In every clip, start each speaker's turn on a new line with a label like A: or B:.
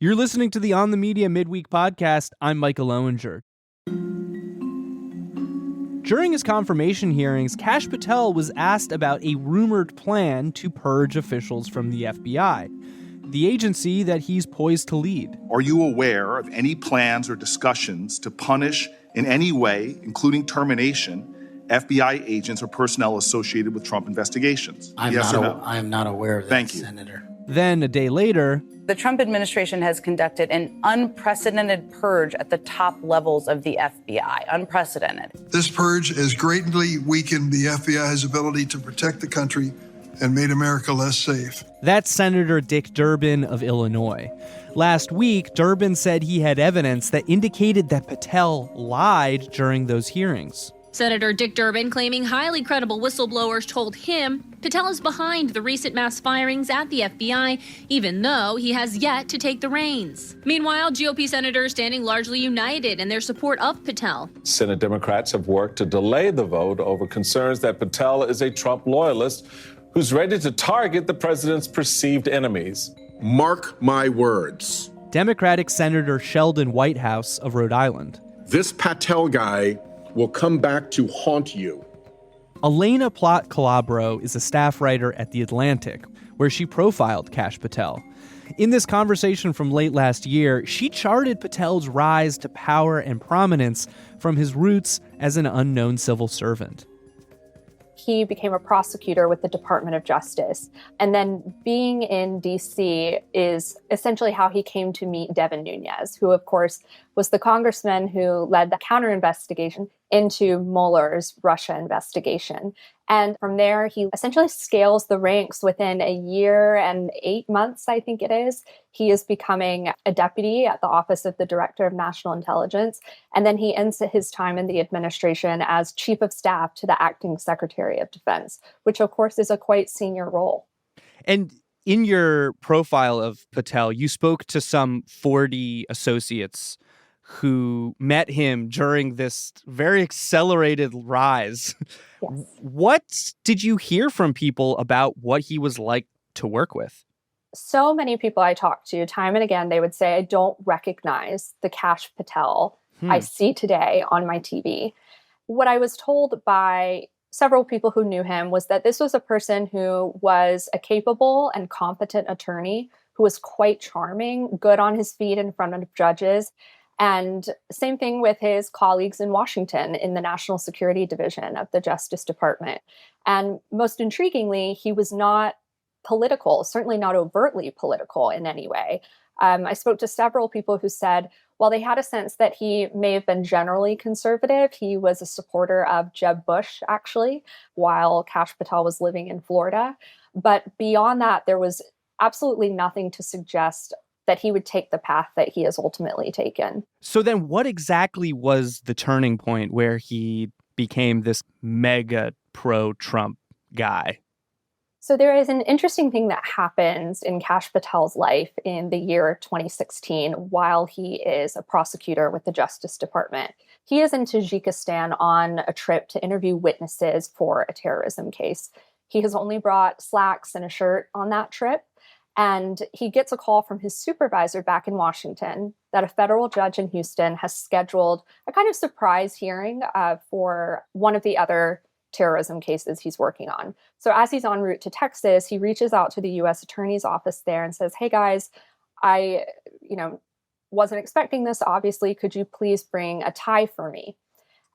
A: You're listening to the On the Media Midweek podcast. I'm Micah Loewinger. During his confirmation hearings, Kash Patel was asked about a rumored plan to purge officials from the FBI, the agency that he's poised to lead.
B: Are you aware of any plans or discussions to punish in any way, including termination, FBI agents or personnel associated with Trump investigations? Yes or no?
C: I am not aware of that,
B: Thank you.
C: Senator.
A: Then, a day later,
D: the Trump administration has conducted an unprecedented purge at the top levels of the FBI. Unprecedented.
E: This purge has greatly weakened the FBI's ability to protect the country and made America less safe.
A: That's Senator Dick Durbin of Illinois. Last week, Durbin said he had evidence that indicated that Patel lied during those hearings.
F: Senator Dick Durbin claiming highly credible whistleblowers told him Patel is behind the recent mass firings at the FBI, even though he has yet to take the reins. Meanwhile, GOP senators standing largely united in their support of Patel.
G: Senate Democrats have worked to delay the vote over concerns that Patel is a Trump loyalist who's ready to target the president's perceived enemies.
H: Mark my words.
A: Democratic Senator Sheldon Whitehouse of Rhode Island.
H: This Patel guy will come back to haunt you.
A: Elaina Plott Calabro is a staff writer at The Atlantic, where she profiled Kash Patel. In this conversation from late last year, she charted Patel's rise to power and prominence from his roots as an unknown civil servant.
I: He became a prosecutor with the Department of Justice. And then being in D.C. is essentially how he came to meet Devin Nunes, who, of course, was the congressman who led the counter investigation into Mueller's Russia investigation. And from there, he essentially scales the ranks within a year and 8 months, I think it is. He is becoming a deputy at the Office of the Director of National Intelligence. And then he ends his time in the administration as chief of staff to the acting secretary of defense, which, of course, is a quite senior role.
A: And in your profile of Patel, you spoke to some 40 associates who met him during this very accelerated rise. Yes. What did you hear from people about what he was like to work with?
I: So many people I talked to, time and again, they would say, I don't recognize the Kash Patel I see today on my TV. What I was told by several people who knew him was that this was a person who was a capable and competent attorney who was quite charming, good on his feet in front of judges. And same thing with his colleagues in Washington in the National Security Division of the Justice Department. And most intriguingly, he was not political, certainly not overtly political in any way. I spoke to several people who said, while they had a sense that he may have been generally conservative, he was a supporter of Jeb Bush, actually, while Kash Patel was living in Florida. But beyond that, there was absolutely nothing to suggest that he would take the path that he has ultimately taken.
A: So then what exactly was the turning point where he became this mega pro-Trump guy?
I: So there is an interesting thing that happens in Kash Patel's life in the year 2016 while he is a prosecutor with the Justice Department. He is in Tajikistan on a trip to interview witnesses for a terrorism case. He has only brought slacks and a shirt on that trip. And he gets a call from his supervisor back in Washington that a federal judge in Houston has scheduled a kind of surprise hearing for one of the other terrorism cases he's working on. So as he's en route to Texas, he reaches out to the U.S. Attorney's Office there and says, hey, guys, I wasn't expecting this, obviously. Could you please bring a tie for me?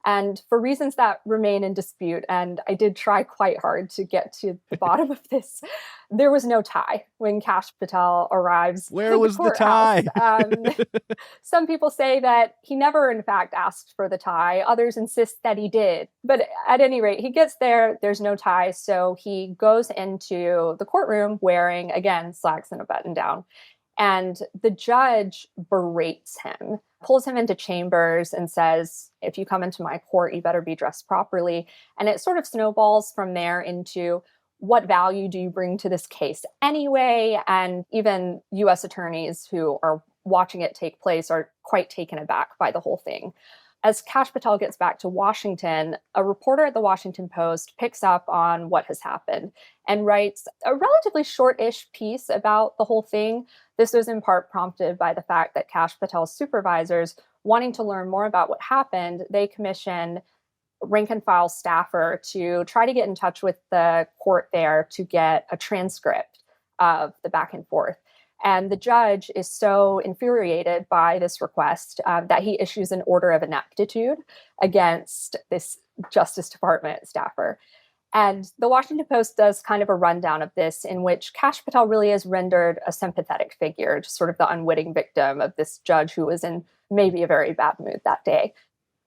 I: And for reasons that remain in dispute, and I did try quite hard to get to the bottom of this, there was no tie when Kash Patel arrives.
A: Where was the tie?
I: Some people say that he never, in fact, asked for the tie. Others insist that he did. But at any rate, he gets there. There's no tie. So he goes into the courtroom wearing, again, slacks and a button down. And the judge berates him, pulls him into chambers and says, if you come into my court, you better be dressed properly. And it sort of snowballs from there into what value do you bring to this case anyway? And even U.S. attorneys who are watching it take place are quite taken aback by the whole thing. As Kash Patel gets back to Washington, a reporter at the Washington Post picks up on what has happened and writes a relatively short-ish piece about the whole thing. This was in part prompted by the fact that Kash Patel's supervisors, wanting to learn more about what happened, they commissioned rank and file staffer to try to get in touch with the court there to get a transcript of the back and forth. And the judge is so infuriated by this request that he issues an order of ineptitude against this Justice Department staffer. And the Washington Post does kind of a rundown of this, in which Kash Patel really is rendered a sympathetic figure, just sort of the unwitting victim of this judge who was in maybe a very bad mood that day.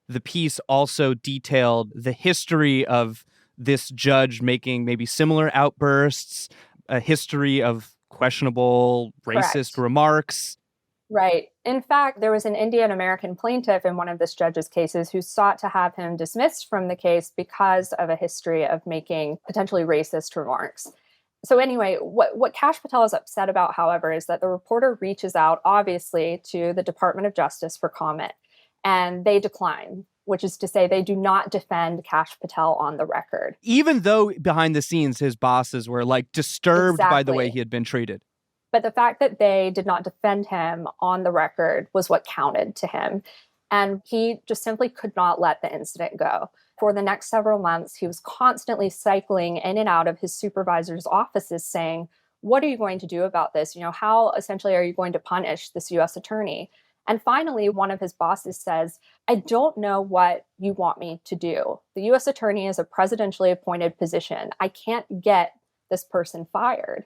A: The piece also detailed the history of this judge making maybe similar outbursts, a history of questionable racist remarks.
I: Right. In fact, there was an Indian American plaintiff in one of this judge's cases who sought to have him dismissed from the case because of a history of making potentially racist remarks. So anyway, what Kash Patel is upset about, however, is that the reporter reaches out, obviously, to the Department of Justice for comment, and they decline, which is to say they do not defend Kash Patel on the record.
A: Even though behind the scenes, his bosses were like disturbed by the way he had been treated.
I: But the fact that they did not defend him on the record was what counted to him. And he just simply could not let the incident go. For the next several months, he was constantly cycling in and out of his supervisor's offices saying, what are you going to do about this? How essentially are you going to punish this U.S. attorney? And finally, one of his bosses says, I don't know what you want me to do. The U.S. attorney is a presidentially appointed position. I can't get this person fired.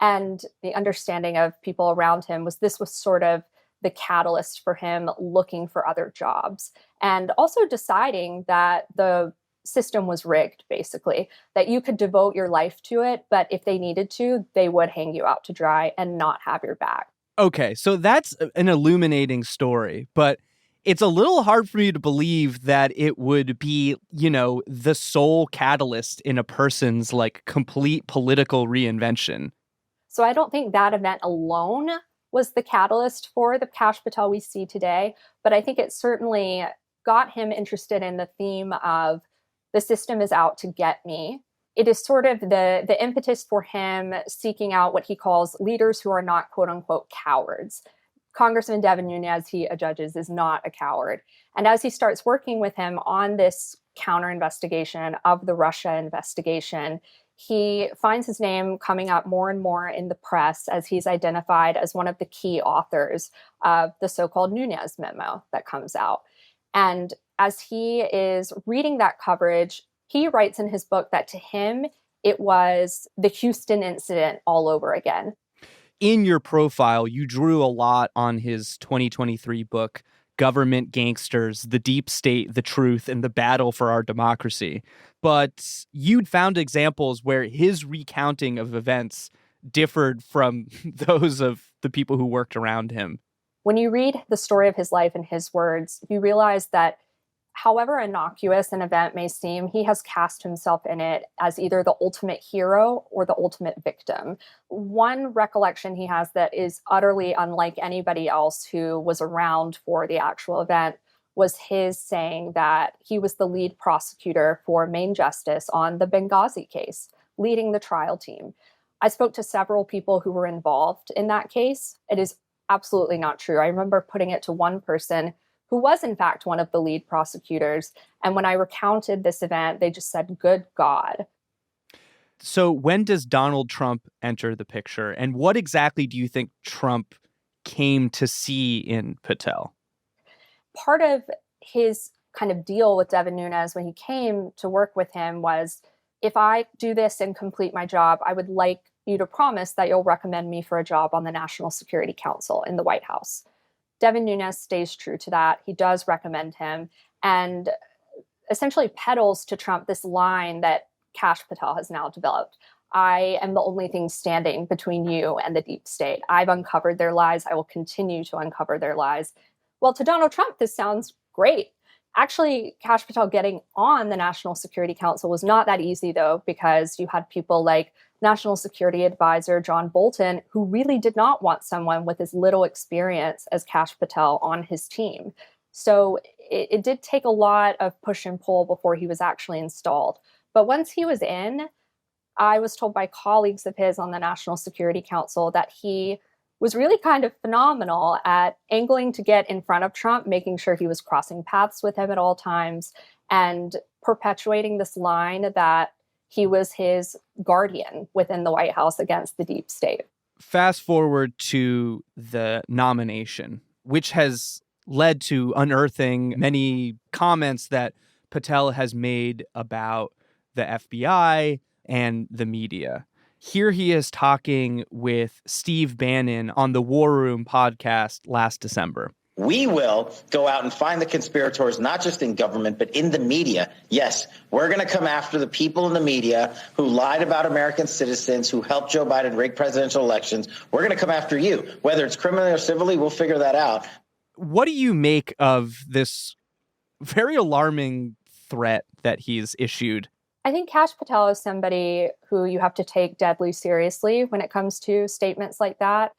I: And the understanding of people around him was this was sort of the catalyst for him looking for other jobs and also deciding that the system was rigged, basically, that you could devote your life to it, but if they needed to, they would hang you out to dry and not have your back.
A: Okay, so that's an illuminating story, but it's a little hard for me to believe that it would be, the sole catalyst in a person's complete political reinvention.
I: So I don't think that event alone was the catalyst for the Kash Patel we see today, but I think it certainly got him interested in the theme of the system is out to get me. It is sort of the impetus for him seeking out what he calls leaders who are not, quote unquote, cowards. Congressman Devin Nunes, he judges, is not a coward. And as he starts working with him on this counter investigation of the Russia investigation, he finds his name coming up more and more in the press as he's identified as one of the key authors of the so-called Nunes memo that comes out. And as he is reading that coverage, he writes in his book that to him, it was the Houston incident all over again.
A: In your profile, you drew a lot on his 2023 book, Government Gangsters, The Deep State, The Truth, and the Battle for Our Democracy. But you'd found examples where his recounting of events differed from those of the people who worked around him.
I: When you read the story of his life in his words, you realize that however innocuous an event may seem, he has cast himself in it as either the ultimate hero or the ultimate victim. One recollection he has that is utterly unlike anybody else who was around for the actual event was his saying that he was the lead prosecutor for Main Justice on the Benghazi case, leading the trial team. I spoke to several people who were involved in that case. It is absolutely not true. I remember putting it to one person who was in fact one of the lead prosecutors. And when I recounted this event, they just said, good God.
A: So when does Donald Trump enter the picture? And what exactly do you think Trump came to see in Patel?
I: Part of his kind of deal with Devin Nunes when he came to work with him was, if I do this and complete my job, I would like you to promise that you'll recommend me for a job on the National Security Council in the White House. Devin Nunes stays true to that. He does recommend him and essentially peddles to Trump this line that Kash Patel has now developed. I am the only thing standing between you and the deep state. I've uncovered their lies. I will continue to uncover their lies. Well, to Donald Trump, this sounds great. Actually, Kash Patel getting on the National Security Council was not that easy, though, because you had people like National Security Advisor John Bolton, who really did not want someone with as little experience as Kash Patel on his team. So it did take a lot of push and pull before he was actually installed. But once he was in, I was told by colleagues of his on the National Security Council that he was really kind of phenomenal at angling to get in front of Trump, making sure he was crossing paths with him at all times, and perpetuating this line that he was his guardian within the White House against the deep state.
A: Fast forward to the nomination, which has led to unearthing many comments that Patel has made about the FBI and the media. Here he is talking with Steve Bannon on the War Room podcast last December.
C: We will go out and find the conspirators, not just in government, but in the media. Yes, we're going to come after the people in the media who lied about American citizens, who helped Joe Biden rig presidential elections. We're going to come after you. Whether it's criminally or civilly, we'll figure that out.
A: What do you make of this very alarming threat that he's issued?
I: I think Kash Patel is somebody who you have to take deadly seriously when it comes to statements like that.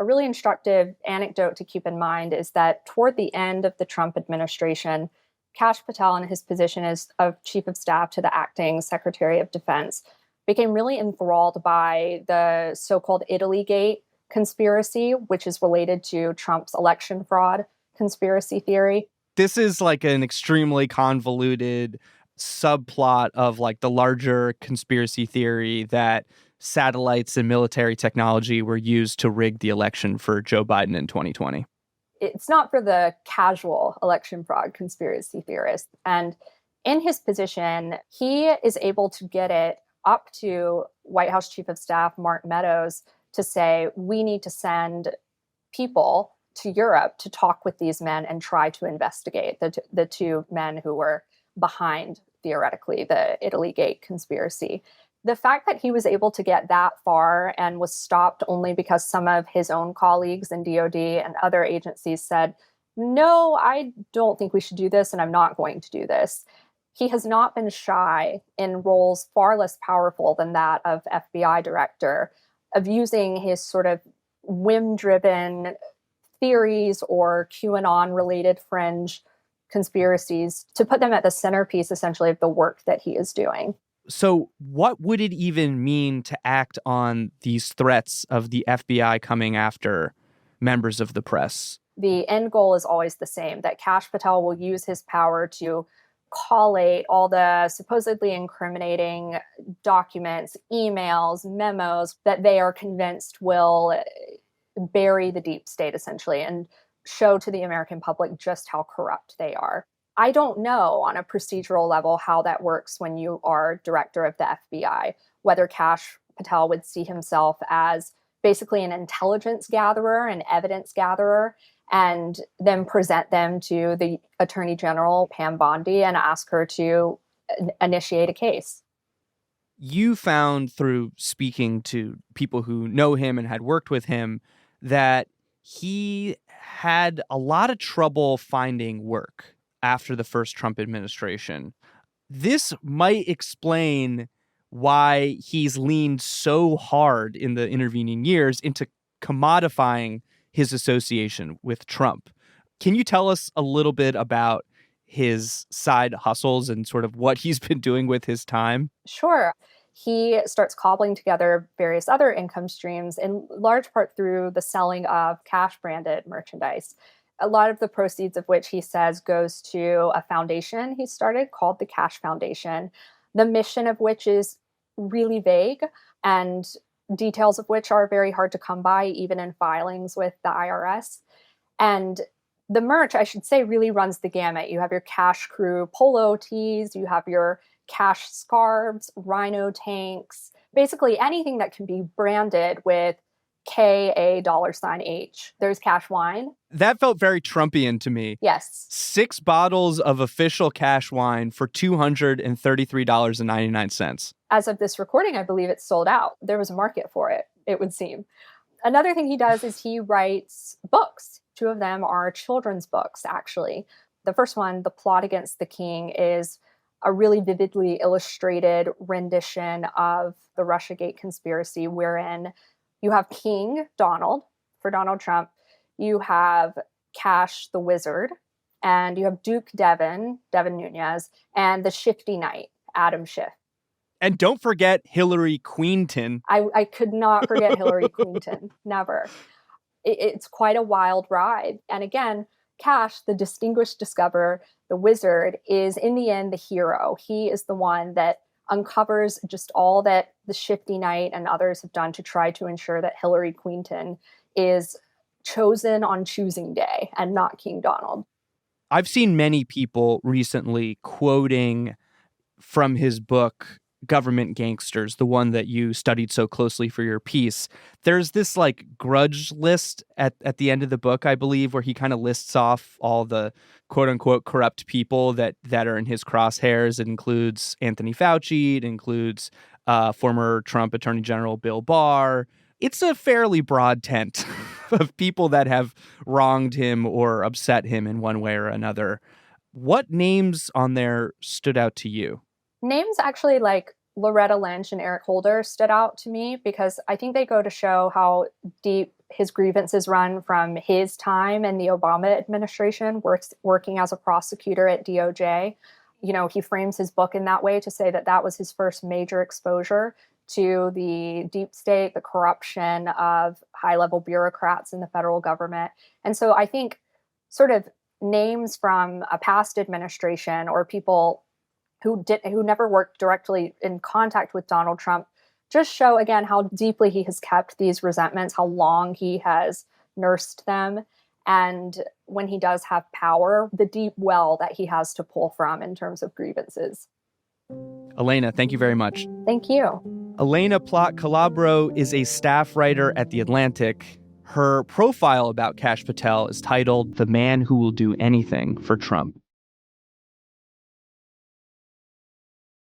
I: A really instructive anecdote to keep in mind is that toward the end of the Trump administration, Kash Patel, in his position as chief of staff to the acting Secretary of Defense, became really enthralled by the so-called Italygate conspiracy, which is related to Trump's election fraud conspiracy theory.
A: This is like an extremely convoluted subplot of like the larger conspiracy theory that satellites and military technology were used to rig the election for Joe Biden in 2020.
I: It's not for the casual election fraud conspiracy theorist. And in his position, he is able to get it up to White House Chief of Staff Mark Meadows to say, we need to send people to Europe to talk with these men and try to investigate the two men who were behind, theoretically, the Italygate conspiracy. The fact that he was able to get that far and was stopped only because some of his own colleagues in DOD and other agencies said, no, I don't think we should do this, and I'm not going to do this. He has not been shy in roles far less powerful than that of FBI director, of using his sort of whim-driven theories or QAnon-related fringe conspiracies to put them at the centerpiece, essentially, of the work that he is doing.
A: So what would it even mean to act on these threats of the FBI coming after members of the press?
I: The end goal is always the same, that Kash Patel will use his power to collate all the supposedly incriminating documents, emails, memos that they are convinced will bury the deep state, essentially, and show to the American public just how corrupt they are. I don't know on a procedural level how that works when you are director of the FBI, whether Kash Patel would see himself as basically an intelligence gatherer, an evidence gatherer, and then present them to the Attorney General, Pam Bondi, and ask her to initiate a case.
A: You found through speaking to people who know him and had worked with him that he had a lot of trouble finding work after the first Trump administration. This might explain why he's leaned so hard in the intervening years into commodifying his association with Trump. Can you tell us a little bit about his side hustles and sort of what he's been doing with his time?
I: Sure. He starts cobbling together various other income streams, in large part through the selling of cash-branded merchandise. A lot of the proceeds of which he says goes to a foundation he started called the Kash Foundation, the mission of which is really vague and details of which are very hard to come by, even in filings with the IRS. And the merch, I should say, really runs the gamut. You have your Kash Crew polo tees, you have your Kash scarves, rhino tanks, basically anything that can be branded with $H. There's Kash wine.
A: That felt very Trumpian to me.
I: Yes.
A: 6 bottles of official Kash wine for $233.99.
I: As of this recording, I believe it's sold out. There was a market for it, it would seem. Another thing he does is he writes books. 2 of them are children's books, actually. The first one, The Plot Against the King, is a really vividly illustrated rendition of the Russiagate conspiracy, wherein you have King Donald, for Donald Trump, you have Kash the Wizard, and you have Duke Devin Nunes, and the Shifty Knight, Adam Schiff.
A: And don't forget Hillary Queenton.
I: I could not forget Hillary Queenton, never. it's quite a wild ride. And again, Kash, the distinguished discoverer, the wizard, is in the end the hero. He is the one that uncovers just all that the Shifty Knight and others have done to try to ensure that Hillary Clinton is chosen on choosing day and not King Donald.
A: I've seen many people recently quoting from his book, Government Gangsters, the one that you studied so closely for your piece. There's this like grudge list at the end of the book, I believe, where he kind of lists off all the quote unquote corrupt people that are in his crosshairs. It includes Anthony Fauci. It includes former Trump Attorney General Bill Barr. It's a fairly broad tent of people that have wronged him or upset him in one way or another. What names on there stood out to you?
I: Names actually like Loretta Lynch and Eric Holder stood out to me because I think they go to show how deep his grievances run from his time in the Obama administration, working as a prosecutor at DOJ. You know, he frames his book in that way to say that that was his first major exposure to the deep state, the corruption of high-level bureaucrats in the federal government. And so I think sort of names from a past administration or people who never worked directly in contact with Donald Trump just show again how deeply he has kept these resentments, how long he has nursed them, and when he does have power, the deep well that he has to pull from in terms of grievances.
A: Elaina, thank you very much.
I: Thank you.
A: Elaina Plott Calabro is a staff writer at The Atlantic. Her profile about Kash Patel is titled "The Man Who Will Do Anything for Trump."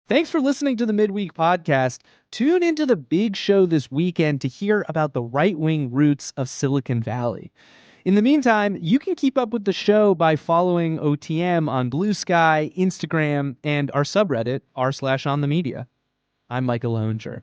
A: Thanks for listening to the Midweek Podcast. Tune into the big show this weekend to hear about the right-wing roots of Silicon Valley. In the meantime, you can keep up with the show by following OTM on Blue Sky, Instagram, and our subreddit, r/onthemedia. I'm Micah Loewinger.